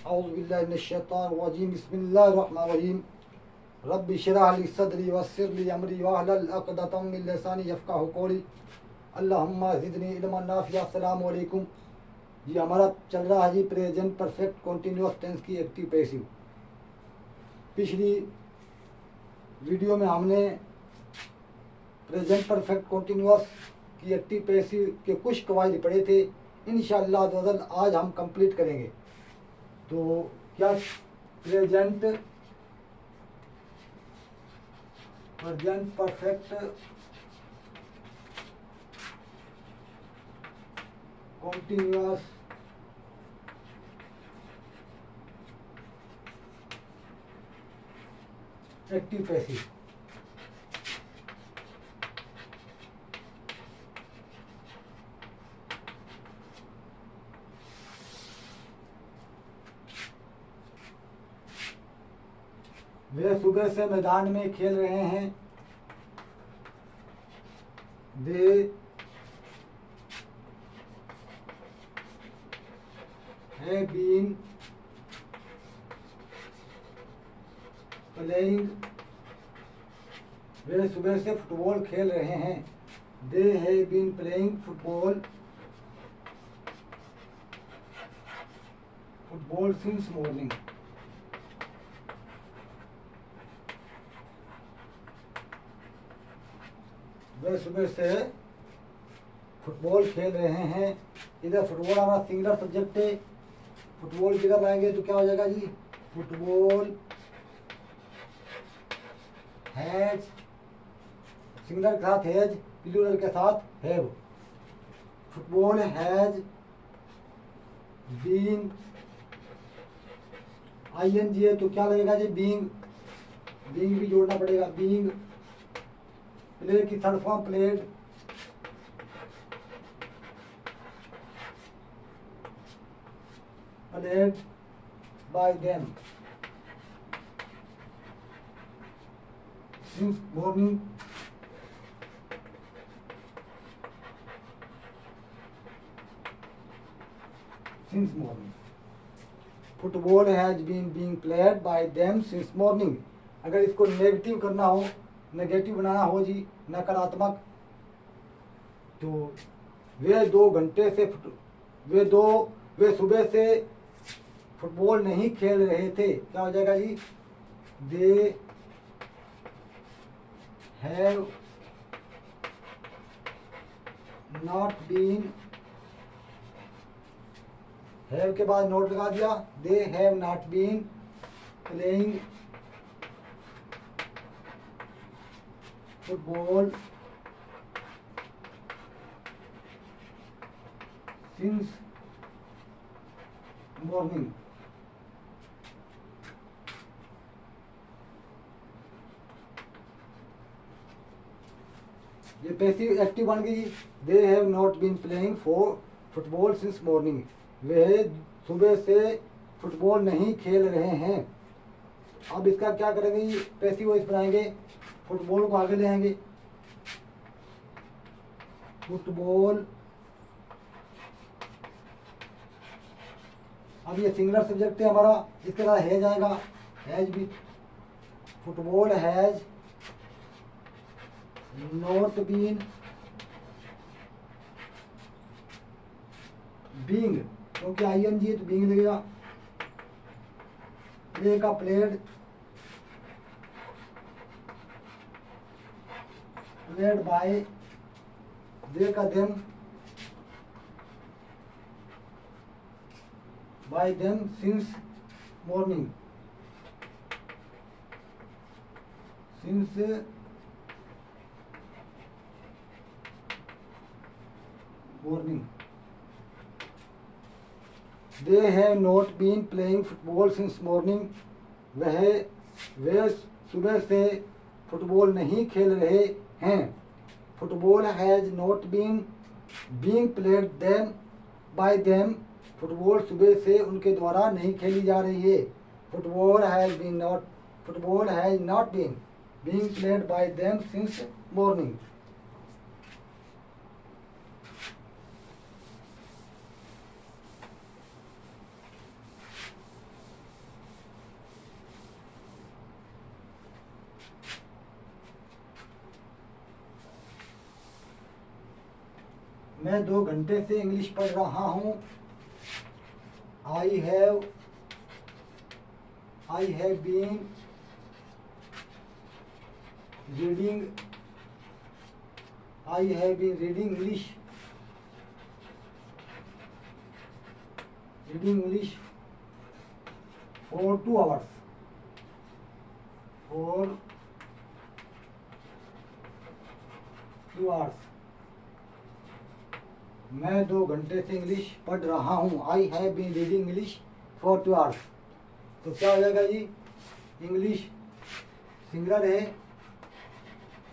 औज़ुबिल्लाहिमिनश्शैतानिर्रजीम बिस्मिल्लाहिर्रहमानिर्रहीम रब्बि इश्रह ली सदरी वयस्सिर ली अमरी वहलुल उक़दतम मिन लिसानी यफ़क़हू क़ौली अल्लाहुम्मा ज़िदनी इल्मन नाफ़िअ। अस्सलामु अलैकुम जी। हमारा चल रहा है जी प्रेजेंट परफेक्ट कॉन्टीन्यूअस टेंस की एक्टिव पैसिव। पिछली वीडियो में हमने प्रेजेंट परफेक्ट कॉन्टीन्यूअस की एक्टिव पैसिव के कुछ कवायद पढ़े थे। इंशाअल्लाह आज हम कंप्लीट करेंगे। तो क्या present perfect continuous active passive वे सुबह से मैदान में खेल रहे हैं। दे have been playing। वे सुबह से फुटबॉल खेल रहे हैं। They have been playing football since morning। वे सुबह से फुटबॉल खेल रहे हैं। इधर फुटबॉल हमारा सिंगुलर सब्जेक्ट है। फुटबॉल किधर लाएंगे तो क्या हो जाएगा जी? फुटबॉल हैज, सिंगुलर के साथ हैज, प्लूरल के साथ हैव। फुटबॉल हैज बीन, आईएनजी है तो क्या लगेगा जी? बीइंग, बीइंग भी जोड़ना पड़ेगा। बीइंग, प्ले की third form played, played by them since morning। Football has been being played by them since morning. अगर इसको नेगेटिव करना हो, नेगेटिव बनाना हो जी, नकारात्मक, तो वे 2 घंटे से वे सुबह से फुटबॉल नहीं खेल रहे थे। क्या हो जाएगा जी? They have not been, have के बाद नोट लगा दिया। They have not been playing football since morning. ये पैसिव एक्टिव बन गई। They have not been playing for football since morning. वे सुबह से फुटबॉल नहीं खेल रहे हैं। अब इसका क्या करेंगे? पैसिव वॉइस बनाएंगे, फुटबॉल को आगे ले आएंगे। फुटबॉल, अब ये सिंगुलर सब्जेक्ट है हमारा, इसके साथ हैज आएगा। हैज भी, football has not been being, क्योंकि आईएनजी है तो बीइंग लगेगा। प्ले का प्लेड, प्लेड बाय, दे का them, by them since morning। since morning। they have not been playing football since morning। वे सुबह से फुटबॉल नहीं खेल रहे हैं। Football has not been being played them by them. Football सुबह से उनके द्वारा नहीं खेली जा रही है। Football has not been being played by them since morning. मैं 2 घंटे से इंग्लिश पढ़ रहा हूँ। I have been reading English for 2 hours। मैं 2 घंटे से इंग्लिश पढ़ रहा हूँ। I have been reading English for 2 hours। तो क्या हो जाएगा जी? इंग्लिश सिंगुलर है,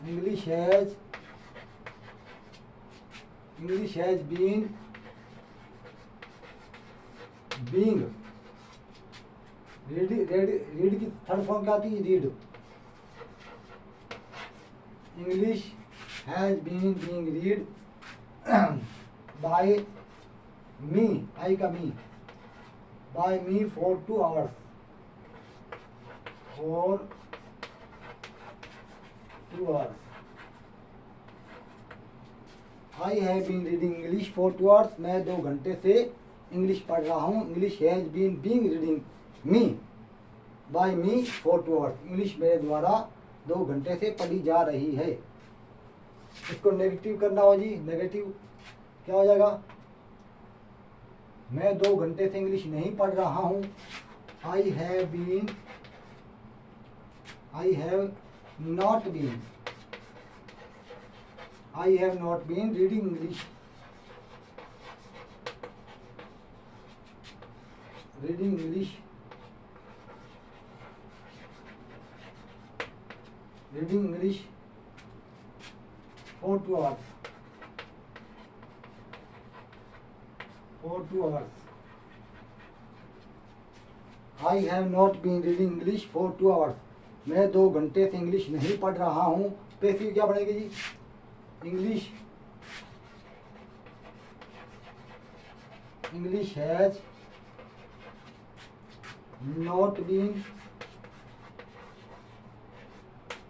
English has been being. Read की थर्ड फॉर्म क्या आती है? Read. English has been being read by me, I का me, by me for 2 hours। I have been reading English for 2 hours। मैं 2 घंटे से इंग्लिश पढ़ रहा हूँ। English has been being reading me by me for 2 hours। English मेरे द्वारा 2 घंटे से पढ़ी जा रही है। इसको नेगेटिव करना हो जी। नेगेटिव क्या हो जाएगा? मैं 2 घंटे से इंग्लिश नहीं पढ़ रहा हूँ। I have not been reading English for 2 hours। I have not been reading English for 2 hours। मैं 2 घंटे से इंग्लिश नहीं पढ़ रहा हूँ। पैसिव क्या बनेगी जी? English has not been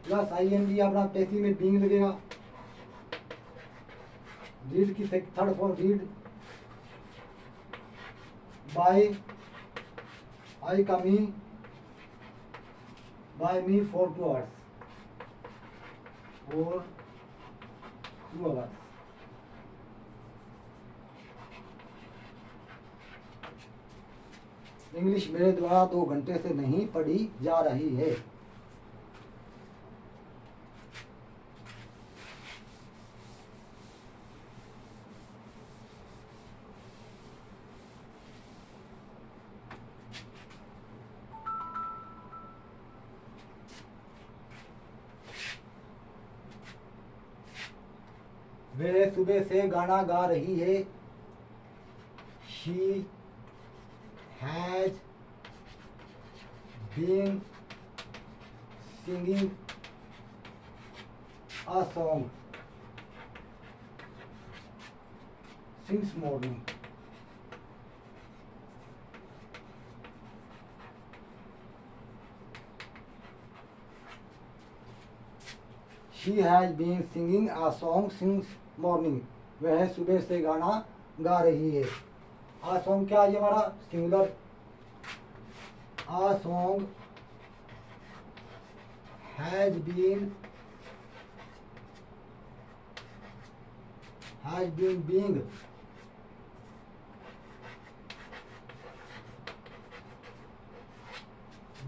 plus ING अपना पैसिव में बीइंग लगेगा। रीड की third form read by I का me, by me for 2 hours। English मेरे द्वारा 2 घंटे से नहीं पढ़ी जा रही है। वे सुबह से गाना गा रही है। She has been singing a song since morning. She has been singing a song since morning. वह सुबह से गाना गा रही है। आ सॉन्ग क्या है हमारा? Singular. A song has been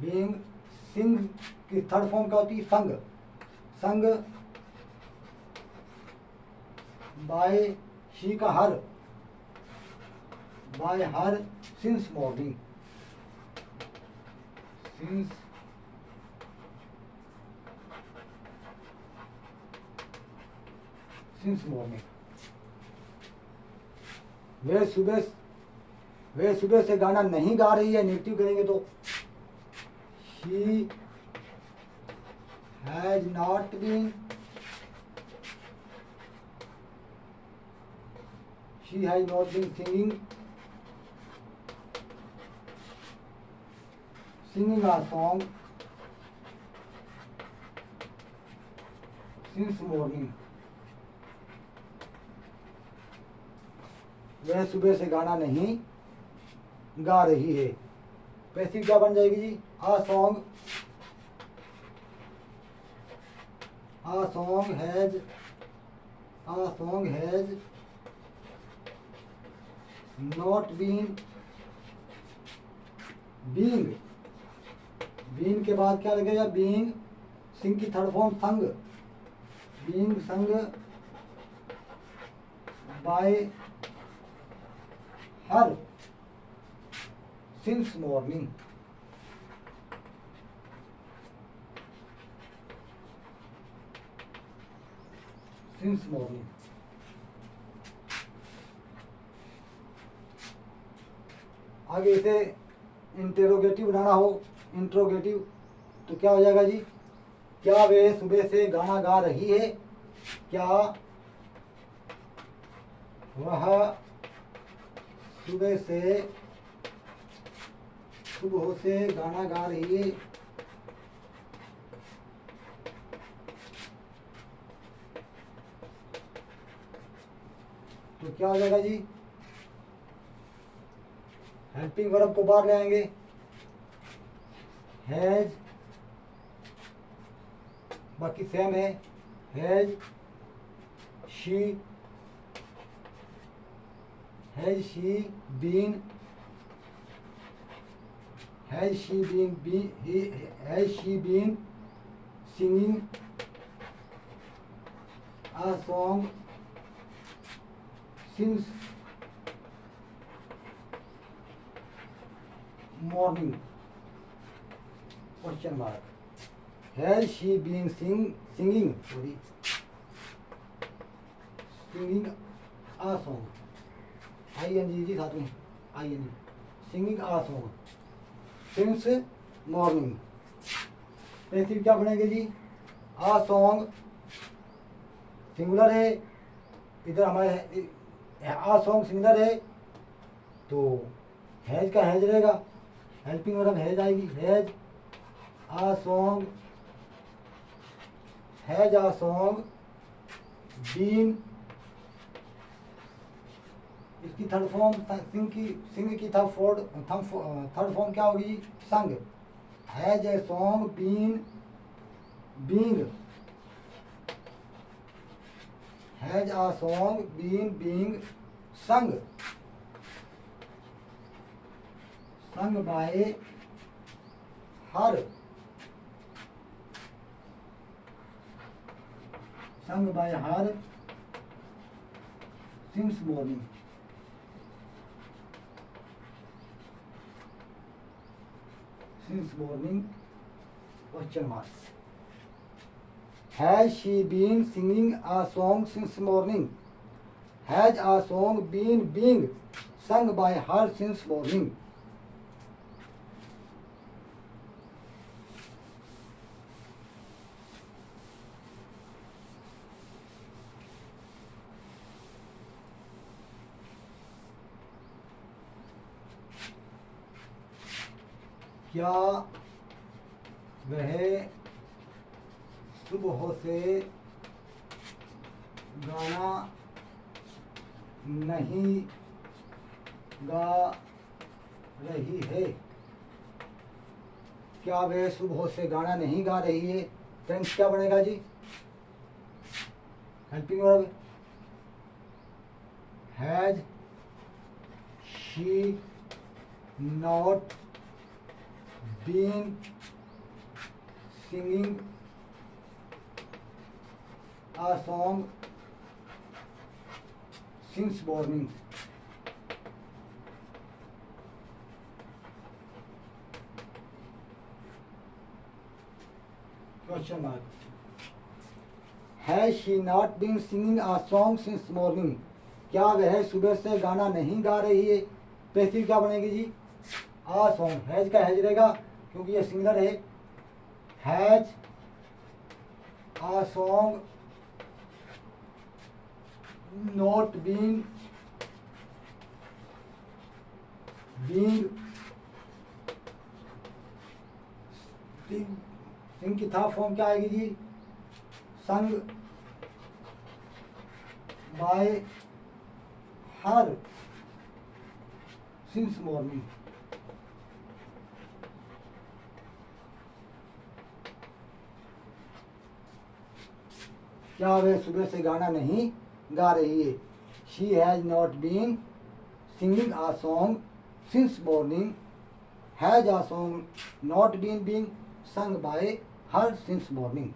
being sing की थर्ड फॉर्म क्या होती है? संग बाय शी का her, by her since morning. Since morning. वे सुबह से गाना नहीं गा रही है। नेगेटिव करेंगे तो she has not been singing a song since morning। वह सुबह से गाना नहीं गा रही है। पैसिव क्या बन जाएगी जी? A song has not being के बाद क्या लगेगा? बीइंग सिंग की third form sung, being sung by her since morning. आगे इसे इंटेरोगेटिव बनाना हो, इंट्रोगेटिव, तो क्या हो जाएगा जी? क्या वे सुबह से गाना गा रही है? क्या वह सुबह से गाना गा रही है? तो क्या हो जाएगा जी? हेल्पिंग वर्ब को बाहर ले आएंगे। हैज, बाकी सेम है। Has she been singing a song since morning? Question mark. Has she been singing a song? ing जी साथ में ing, singing a song since morning। Passive क्या बनेगी जी? आ सॉन्ग सिंगुलर है, इधर हमारे आ सॉन्ग सिंगुलर है, तो हैज का हैज रहेगा, हेल्पिंग वर्ब हैज आएगी। हैज आ सॉन्ग बीन, इसकी थर्ड फॉर्म सिंग की थर्ड फॉर्म क्या होगी? Sung. Has a song been being, has a song been being sung by her since morning. Question mark. Has she been singing a song since morning? Has a song been being sung by her since morning? क्या वह सुबह से गाना नहीं गा रही है? क्या वह सुबह से गाना नहीं गा रही है? टेंस क्या बनेगा जी? Helping verb has she not been singing a song since morning? Question mark. Has she not been singing a song since morning? क्या वह सुबह से गाना नहीं गा रही है? पैसिव क्या बनेगी जी? आ सॉन्ग, हैज का हैज रहेगा क्योंकि ये सिंगुलर है। Has a song not being सिंग की था फॉर्म क्या आएगी जी? संग बाय हर since morning. क्या वह सुबह से गाना नहीं गा रही है? She has not been singing a song since morning. Has a song not been being sung by her since morning.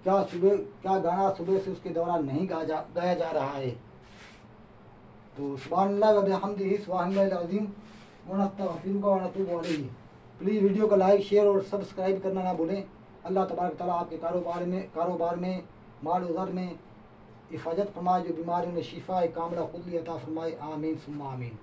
क्या गाना सुबह से उसके दौरान नहीं गाया जा रहा है? तो सुभानअल्लाह व बिहम्दिही सुभानअल्लाहिल अज़ीम व नस्तगफिरुहु व नतूबु अलैहि। प्लीज़ वीडियो को लाइक शेयर और सब्सक्राइब करना ना भूलें। अल्लाह तबारक ताला आपके कारोबार में माल उज़र में हिफाजत फरमाए, जो बीमारियों में शिफा कामला खुद अता फरमाए। आमीन सुम्मा आमीन।